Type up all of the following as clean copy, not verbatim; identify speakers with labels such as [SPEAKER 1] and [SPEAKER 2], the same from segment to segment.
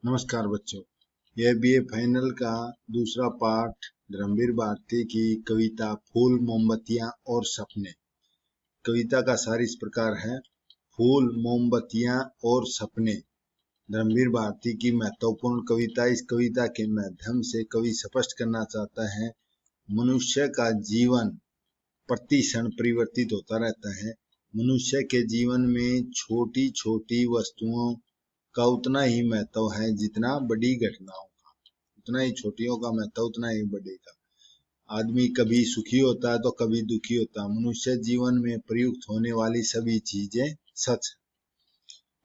[SPEAKER 1] नमस्कार बच्चों, यह बीए फाइनल का दूसरा पाठ धर्मवीर भारती की कविता फूल मोमबत्तियां और सपने। कविता का सार इस प्रकार है। फूल मोमबत्तियां और सपने धर्मवीर भारती की महत्वपूर्ण कविता। इस कविता के माध्यम से कवि स्पष्ट करना चाहता है मनुष्य का जीवन प्रति क्षण परिवर्तित होता रहता है। मनुष्य के जीवन में छोटी छोटी वस्तुओं का उतना ही महत्व है जितना बड़ी घटनाओं का, उतना ही छोटियों का महत्व उतना ही बड़े का। आदमी कभी सुखी होता है तो कभी दुखी होता है। मनुष्य जीवन में प्रयुक्त होने वाली सभी चीजें सच है।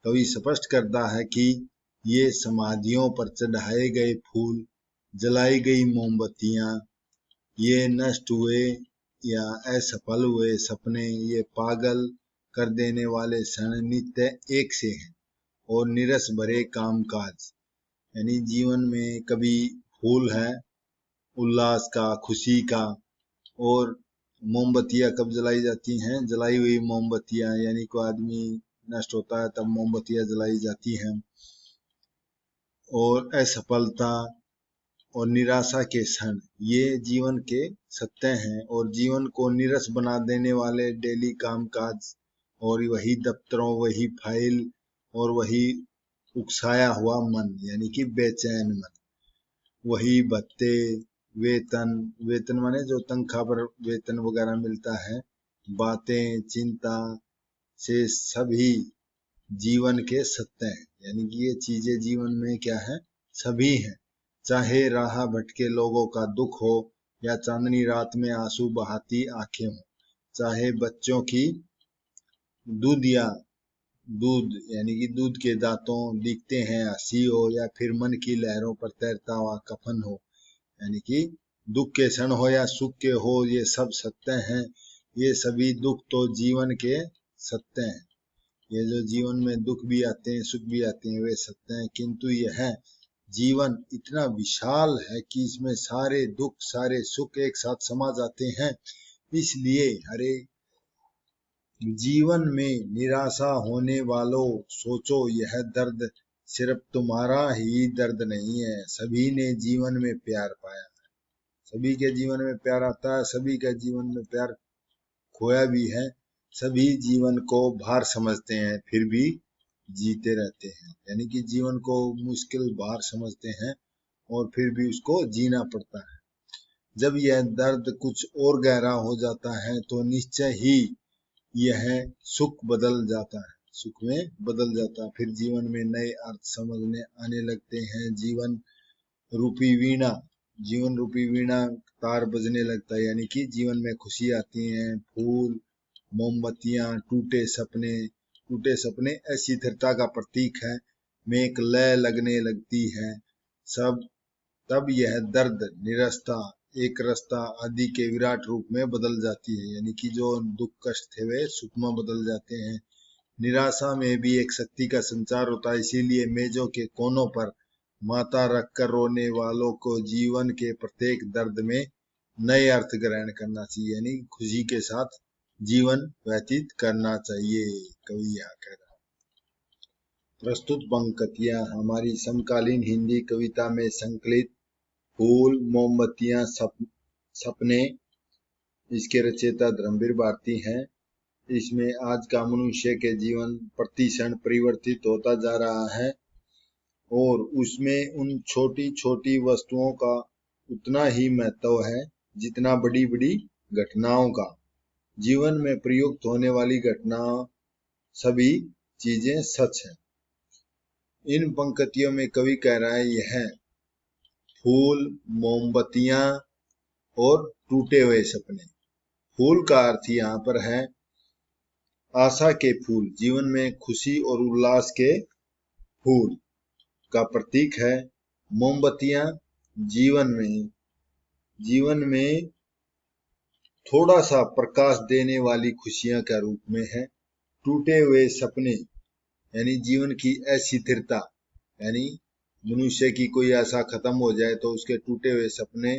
[SPEAKER 1] कवि स्पष्ट करता है कि ये समाधियों पर चढ़ाए गए फूल, जलाई गई मोमबत्तियां, ये नष्ट हुए या असफल हुए सपने, ये पागल कर देने वाले क्षण नित्य एक से हैं और निरस भरे कामकाज। यानी जीवन में कभी फूल है उल्लास का, खुशी का, और मोमबत्तियां कब जलाई जाती हैं? जलाई हुई मोमबत्तियां, यानी कोई आदमी नष्ट होता है तब मोमबत्तियां जलाई जाती हैं। और असफलता और निराशा के क्षण ये जीवन के सत्य हैं और जीवन को नीरस बना देने वाले डेली कामकाज और वही दफ्तरों, वही फाइल और वही उकसाया हुआ मन, यानी कि बेचैन मन, वही भत्ते, वेतन माने जो तनख्वाह पर वेतन वगैरह मिलता है, बातें, चिंता से सभी जीवन के सत्य हैं। यानी कि ये चीजें जीवन में क्या है? सभी हैं। चाहे राह भटके लोगों का दुख हो या चांदनी रात में आंसू बहाती आंखें हो, चाहे बच्चों की दूध यानी कि दूध के दांतों दिखते हैं हंसी हो, या फिर मन की लहरों पर तैरता हुआ कफन हो, यानी कि दुख के क्षण हो या सुख के हो, ये सब सत्य हैं। ये सभी दुख तो जीवन के सत्य हैं। ये जो जीवन में दुख भी आते हैं, सुख भी आते हैं, वे सत्य हैं। किंतु यह जीवन इतना विशाल है कि इसमें सारे दुख, सारे सुख एक साथ समा जाते हैं। इसलिए हरे जीवन में निराशा होने वालों, सोचो यह दर्द सिर्फ तुम्हारा ही दर्द नहीं है। सभी ने जीवन में प्यार पाया है, सभी के जीवन में प्यार आता है, सभी के जीवन में प्यार खोया भी है। सभी जीवन को भार समझते हैं फिर भी जीते रहते हैं। यानी कि जीवन को मुश्किल भार समझते हैं और फिर भी उसको जीना पड़ता है। जब यह दर्द कुछ और गहरा हो जाता है तो निश्चय ही यह सुख बदल जाता है, सुख में बदल जाता है। फिर जीवन में नए अर्थ समझने आने लगते हैं। जीवन रूपी वीणा तार बजने लगता है, यानी कि जीवन में खुशी आती है। फूल, मोमबत्तियां, टूटे सपने अस्थिरता का प्रतीक है, में एक लय लगने लगती है। तब यह दर्द, निरस्ता, एक रास्ता आदि के विराट रूप में बदल जाती है। यानी कि जो दुख कष्ट थे वे सुख में बदल जाते हैं। निराशा में भी एक शक्ति का संचार होता है। इसीलिए मेजों के कोनों पर माथा रखकर रोने वालों को जीवन के प्रत्येक दर्द में नए अर्थ ग्रहण करना चाहिए, यानी खुशी के साथ जीवन व्यतीत करना चाहिए। कवि यहाँ कह रहा है। प्रस्तुत पंक्तियां हमारी समकालीन हिंदी कविता में संकलित फूल, मोमबत्तियां, सपने, इसके रचयिता धर्मवीर भारती हैं। इसमें आज का मनुष्य के जीवन प्रति क्षण परिवर्तित होता जा रहा है और उसमें उन छोटी छोटी वस्तुओं का उतना ही महत्व है जितना बड़ी बड़ी घटनाओं का। जीवन में प्रयुक्त होने वाली घटना सभी चीजें सच है। इन पंक्तियों में कवि कह रहा है यह फूल, मोमबत्तियां और टूटे हुए सपने। फूल का अर्थ यहाँ पर है आशा के फूल, जीवन में खुशी और उल्लास के फूल का प्रतीक है। मोमबत्तियां जीवन में थोड़ा सा प्रकाश देने वाली खुशियां का रूप में है। टूटे हुए सपने यानी जीवन की अस्थिरता, यानी मनुष्य की कोई आशा खत्म हो जाए तो उसके टूटे हुए सपने,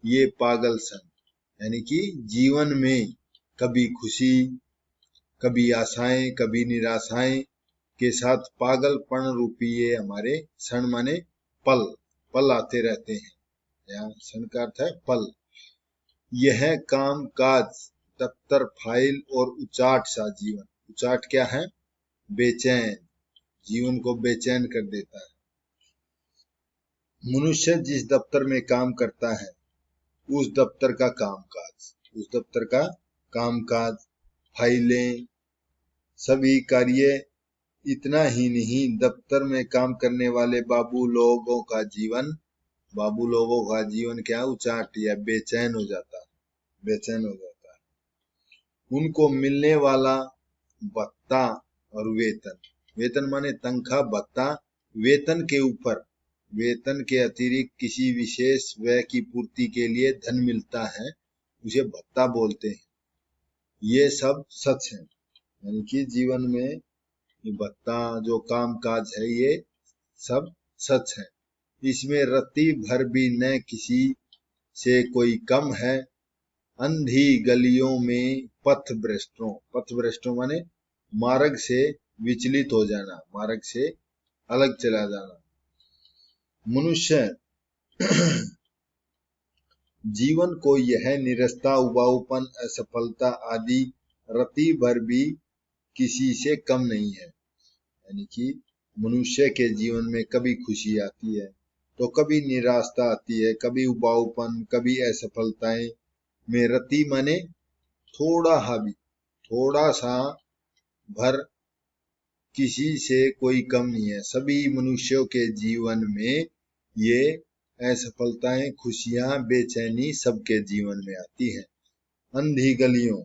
[SPEAKER 1] ये पागल सन, यानी कि जीवन में कभी खुशी, कभी आशाएं, कभी निराशाएं, के साथ पागलपन रूपी ये हमारे क्षण माने पल पल आते रहते हैं। यहाँ क्षण का अर्थ है पल। यह काम काज दफ्तर फाइल और उचाट सा जीवन। उचाट क्या है? बेचैन, जीवन को बेचैन कर देता है। मनुष्य जिस दफ्तर में काम करता है उस दफ्तर का कामकाज, उस दफ्तर का कामकाज, फाइलें, सभी कार्य, इतना ही नहीं दफ्तर में काम करने वाले बाबू लोगों का जीवन, बाबू लोगों का जीवन क्या उचाट या बेचैन हो जाता है, बेचैन हो जाता है। उनको मिलने वाला भत्ता और वेतन, वेतन माने तनख्वाह, भत्ता, वेतन के ऊपर, वेतन के अतिरिक्त किसी विशेष व्यय की पूर्ति के लिए धन मिलता है, उसे भत्ता बोलते हैं। ये सब सच है, यानी कि जीवन में ये भत्ता जो काम काज है ये सब सच है। इसमें रत्ती भर भी न किसी से कोई कम है। अंधी गलियों में पथ भ्रष्टों, पथ भ्रष्टों माने मार्ग से विचलित हो जाना, मार्ग से अलग चला जाना। मनुष्य जीवन को यह निरस्ता, उबाऊपन, असफलता आदि रत्ती भर भी किसी से कम नहीं है। यानी कि मनुष्य के जीवन में कभी खुशी आती है तो कभी निराशा आती है, कभी उबाऊपन, कभी असफलताएं में रति माने थोड़ा हावी, थोड़ा सा भर किसी से कोई कम नहीं है। सभी मनुष्यों के जीवन में ये असफलताएं, खुशियां, बेचैनी सबके जीवन में आती है। अंधी गलियों,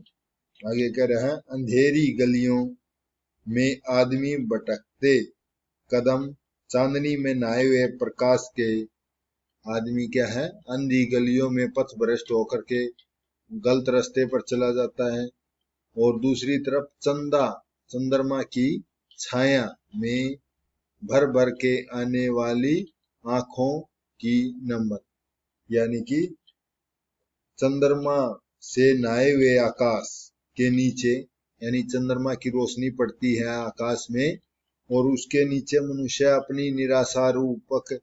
[SPEAKER 1] आगे कह रहे हैं अंधेरी गलियों में आदमी भटकते कदम चांदनी में नहाए हुए प्रकाश के। आदमी क्या है? अंधी गलियों में पथ भ्रष्ट होकर के गलत रास्ते पर चला जाता है। और दूसरी तरफ चंद्रमा की छाया में भर भर के आने वाली आंखों की नमन, यानी कि चंद्रमा से नहाए हुए आकाश के नीचे, यानी चंद्रमा की रोशनी पड़ती है आकाश में और उसके नीचे मनुष्य अपनी निराशा रूपक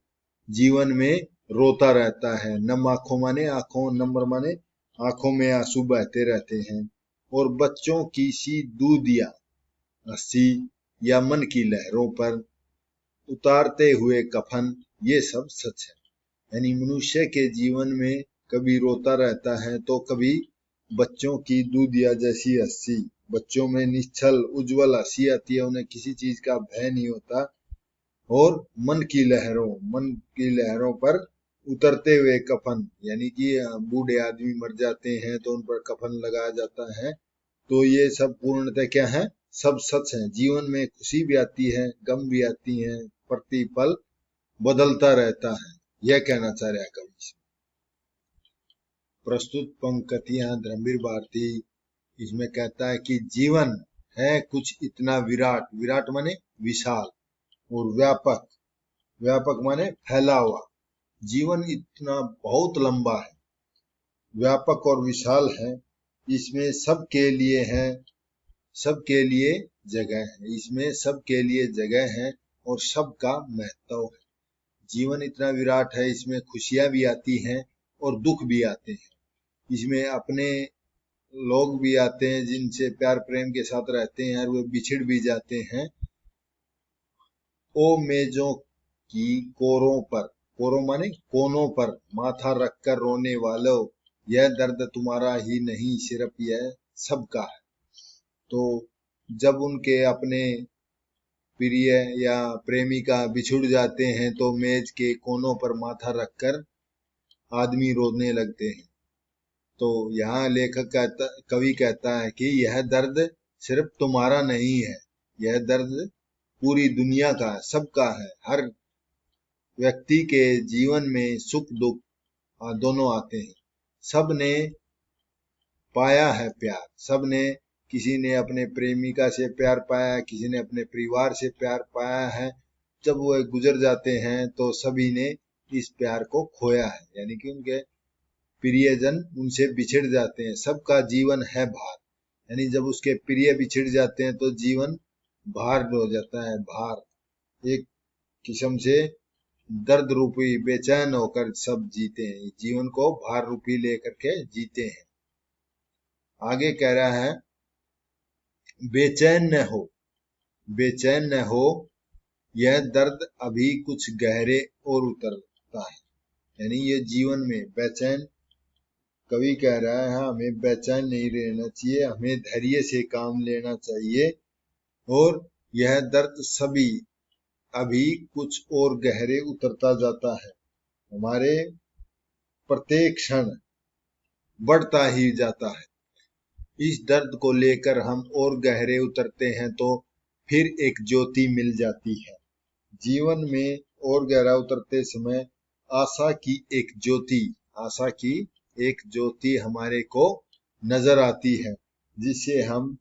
[SPEAKER 1] जीवन में रोता रहता है। नम आंखों माने आंखों, नंबर माने आंखों में आंसू बहते रहते हैं। और बच्चों की सी दूधिया हंसी या मन की लहरों पर उतारते हुए कफन, ये सब सच है। यानी मनुष्य के जीवन में कभी रोता रहता है तो कभी बच्चों की दूधिया जैसी हंसी, बच्चों में निश्चल उज्जवल हंसी आती है, उन्हें किसी चीज का भय नहीं होता। और मन की लहरों पर उतरते हुए कफन, यानी कि बूढ़े आदमी मर जाते हैं तो उन पर कफन लगाया जाता है। तो ये सब पूर्णतः क्या है? सब सच है। जीवन में खुशी भी आती है, गम भी आती है, प्रतिपल बदलता रहता है, यह कहना चाह रहा है कवि। प्रस्तुत पंक्तियां धर्मवीर भारती इसमें कहता है कि जीवन है कुछ इतना विराट, विराट माने विशाल, और व्यापक, व्यापक माने फैला हुआ। जीवन इतना बहुत लंबा है, व्यापक और विशाल है। इसमें सबके लिए है, सबके लिए जगह है, इसमें सबके लिए जगह है और सबका महत्व है। जीवन इतना विराट है, इसमें खुशियां भी आती हैं और दुख भी आते हैं। इसमें अपने लोग भी आते हैं जिनसे प्यार प्रेम के साथ रहते हैं और वे बिछड़ भी जाते हैं। ओ मेजों की कोरों पर, कोरों माने कोनों पर माथा रखकर रोने वालों, यह दर्द तुम्हारा ही नहीं सिर्फ यह सबका है। तो जब उनके अपने प्रिय या प्रेमिका बिछुड़ जाते हैं तो मेज के कोनों पर माथा रखकर आदमी रोने लगते हैं। तो यहाँ कवि कहता है कि यह दर्द सिर्फ तुम्हारा नहीं है, यह दर्द पूरी दुनिया का, सबका है। हर व्यक्ति के जीवन में सुख दुख दोनों आते हैं। सब ने पाया है प्यार, सब ने, किसी ने अपने प्रेमिका से प्यार पाया, किसी ने अपने परिवार से प्यार पाया है। जब वो गुजर जाते हैं तो सभी ने इस प्यार को खोया है, यानी कि उनके प्रियजन उनसे बिछड़ जाते हैं। सबका जीवन है भार, यानी जब उसके प्रिय बिछड़ जाते हैं तो जीवन भार हो जाता है, भार, एक किस्म से दर्द रूपी बेचैन होकर सब जीते हैं, जीवन को भार रूपी लेकर के जीते हैं। आगे कह रहा है बेचैन न हो, बेचैन न हो, यह दर्द अभी कुछ गहरे और उतरता है। यानी ये जीवन में बेचैन, कवि कह रहा है हमें बेचैन नहीं रहना चाहिए, हमें धैर्य से काम लेना चाहिए, और यह दर्द सभी अभी कुछ और गहरे उतरता जाता है, हमारे प्रत्येक क्षण बढ़ता ही जाता है। इस दर्द को लेकर हम और गहरे उतरते हैं तो फिर एक ज्योति मिल जाती है। जीवन में और गहरा उतरते समय आशा की एक ज्योति, आशा की एक ज्योति हमारे को नजर आती है, जिससे हम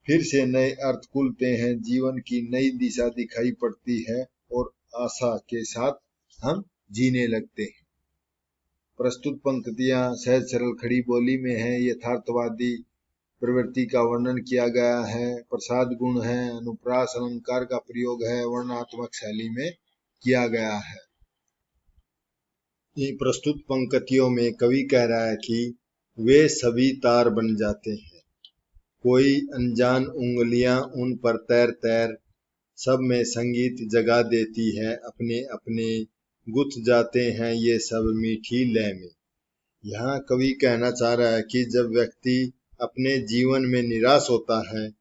[SPEAKER 1] फिर से नए अर्थ खुलते हैं, जीवन की नई दिशा दिखाई पड़ती है और आशा के साथ हम जीने लगते हैं। प्रस्तुत पंक्तियां सहज सरल खड़ी बोली में है, यथार्थवादी प्रवृत्ति का वर्णन किया गया है, प्रसाद गुण है, अनुप्रास अलंकार का प्रयोग है, वर्णात्मक शैली में किया गया है। इन प्रस्तुत पंक्तियों में कवि कह रहा है कि वे सभी तार बन जाते हैं, कोई अनजान उंगलियां उन पर तैर तैर सब में संगीत जगा देती है, अपने अपने गुथ जाते हैं ये सब मीठी लय में। यहाँ कवि कहना चाह रहा है कि जब व्यक्ति अपने जीवन में निराश होता है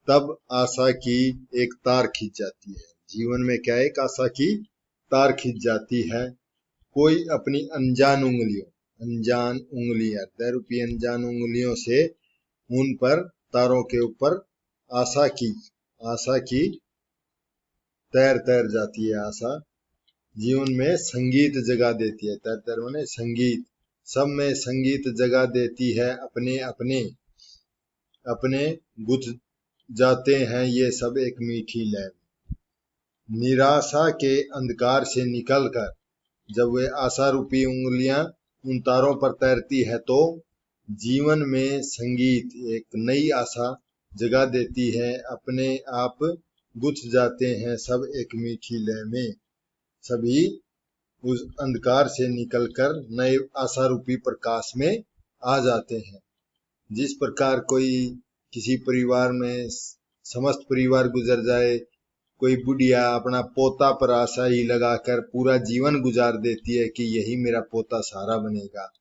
[SPEAKER 1] तब आशा की एक तार खींच जाती है। जीवन में क्या एक आशा की तार खींच जाती है। कोई अपनी अनजान उंगलियां रूपी अनजान उंगलियों से उन पर तारों के ऊपर आशा की तैर तैर जाती है। आशा जीवन में संगीत जगा देती है, तैर तैर माने संगीत, सब में संगीत जगा देती है, अपने अपने अपने गुथ जाते हैं ये सब एक मीठी लय। निराशा के अंधकार से निकलकर जब वे आशा रूपी उंगलियां उन तारों पर तैरती है तो जीवन में संगीत एक नई आशा जगा देती है, अपने आप गुथ जाते हैं सब एक मीठी लय में। सभी उस अंधकार से निकलकर नए आशा रूपी प्रकाश में आ जाते हैं। जिस प्रकार कोई किसी परिवार में समस्त परिवार गुजर जाए, कोई बुढ़िया अपना पोता पर आशा ही लगाकर पूरा जीवन गुजार देती है कि यही मेरा पोता सहारा बनेगा,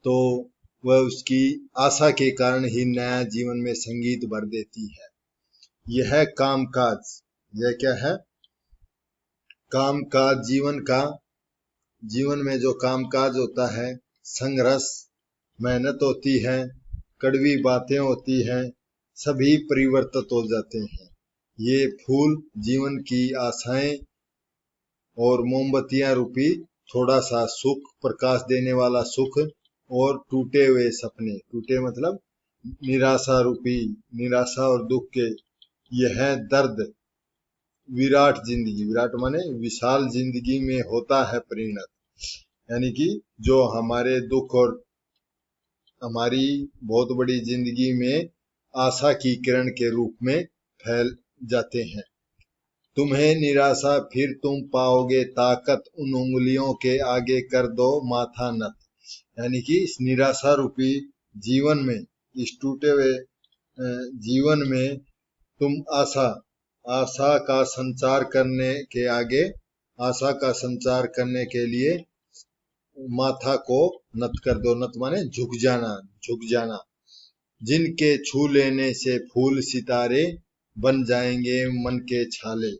[SPEAKER 1] तो वह उसकी आशा के कारण ही नया जीवन में संगीत भर देती है। यह कामकाज, यह क्या है? कामकाज जीवन में जो कामकाज होता है, संघर्ष, मेहनत होती है, कड़वी बातें होती हैं, सभी परिवर्तित हो जाते हैं। ये फूल जीवन की आशाएं और मोमबत्तियां रूपी थोड़ा सा सुख, प्रकाश देने वाला सुख, और टूटे हुए सपने, टूटे मतलब निराशा और दुख के, यह दर्द विराट जिंदगी, विराट माने विशाल जिंदगी में होता है परिणत। यानी कि जो हमारे दुख और हमारी बहुत बड़ी जिंदगी में आशा की किरण के रूप में फैल जाते हैं। तुम्हें निराशा फिर तुम पाओगे ताकत, उन उंगलियों के आगे कर दो माथा नत। यानी कि इस निराशा रूपी जीवन में, इस टूटे हुए जीवन में तुम आशा का संचार करने के आगे, आशा का संचार करने के लिए माथा को नत कर दो। नत माने झुक जाना। जिनके छू लेने से फूल सितारे बन जाएंगे मन के छाले,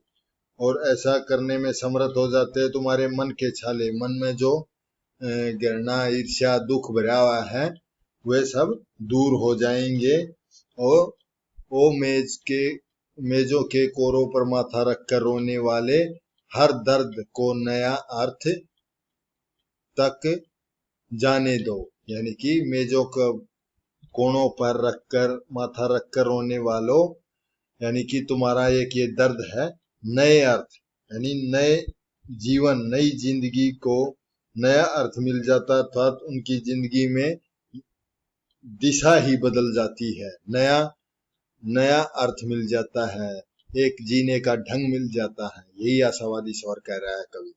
[SPEAKER 1] और ऐसा करने में समर्थ हो जाते हैं तुम्हारे मन के छाले। मन में जो घृणा, ईर्ष्या, दुख भरा हुआ है वे सब दूर हो जाएंगे, और वो मेजों के कोरों पर माथा रखकर रोने वाले हर दर्द को नया अर्थ तक जाने दो। यानी कि मेजों के कोनों पर रखकर, माथा रखकर रोने वालों, यानी कि तुम्हारा एक ये दर्द है, नए अर्थ यानी नए जीवन, नई जिंदगी को नया अर्थ मिल जाता है, अर्थात उनकी जिंदगी में दिशा ही बदल जाती है, नया अर्थ मिल जाता है। एक जीने का ढंग मिल जाता है। यही आशावादी स्वर कह रहा है कवि।